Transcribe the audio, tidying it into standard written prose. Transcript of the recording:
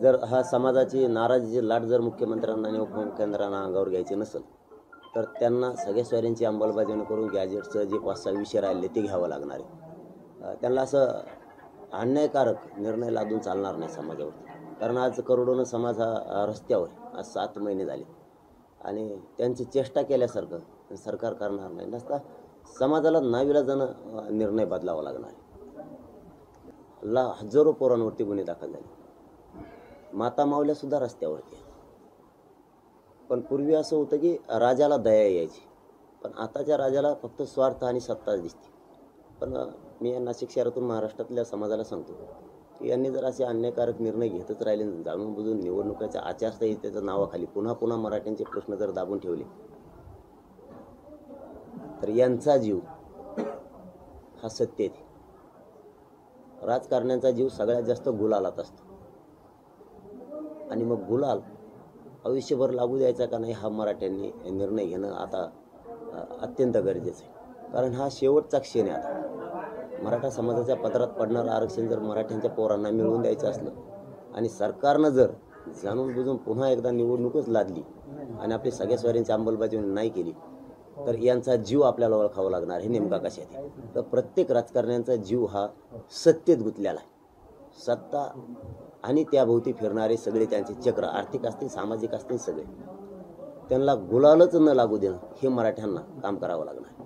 जर हा समाजाची नाराजीची लाट जर मुख्यमंत्र्यांना आणि उपमुख्यमंत्र्यांना अंगावर घ्यायची नसेल तर त्यांना सगळ्या स्वारींची अंमलबजावणी करून गॅजेटचं जे 5-6 विषय राहिले ते घ्यावं लागणार आहे। त्यांना असं अन्यायकारक निर्णय लादून चालणार नाही समाजावर, कारण आज करोडोनं समाज हा रस्त्यावर आज 7 महिने झाले आणि त्यांची चेष्टा केल्यासारखं सरकार करणार नाही। नसता समाजाला नाविलाजानं निर्णय बदलावा लागणार आहे। हजारो पोरांवरती गुन्हे दाखल झाले, माता मावल्या सुद्धा रस्त्यावरती। पण पूर्वी असं होतं की राजाला दया यायची, पण आताच्या राजाला फक्त स्वार्थ आणि सत्ताच दिसते। पण मी या नाशिक शहरातून महाराष्ट्रातल्या समाजाला सांगतो की यांनी जर असे अन्यायकारक निर्णय घेतच राहिले, जाणून बुजून निवडणुकीच्या आचारसंहितेच्या नावाखाली पुन्हा पुन्हा मराठ्यांचे प्रश्न जर दाबून ठेवले तर यांचा जीव हा सत्तेत, राजकारण्यांचा जीव सगळ्यात जास्त गुलालात असतो आणि मग गुलाल आयुष्यभर लागू द्यायचा का नाही हा मराठ्यांनी निर्णय घेणं आता अत्यंत गरजेचं आहे। कारण हा शेवटचा क्षण आहे। आता मराठा समाजाच्या पदरात पडणारं आरक्षण जर मराठ्यांच्या पोरांना मिळवून द्यायचं असलं आणि सरकारनं जर जाणून बुजून पुन्हा एकदा निवडणूकच लादली आणि आपली सगळ्या स्वारींची अंमलबजावणी नाही केली तर यांचा जीव आपल्याला ओळखावा लागणार। हे नेमका कशात आहे तर प्रत्येक राजकारण्यांचा जीव हा सत्तेत गुंतलेला आहे। सत्ता आणि त्याभोवती फिरणारे सगळे त्यांचे चक्र, आर्थिक असतील सामाजिक असतील, सगळे त्यांना गुलालच न लागू देणं हे मराठ्यांना काम करावं लागणार।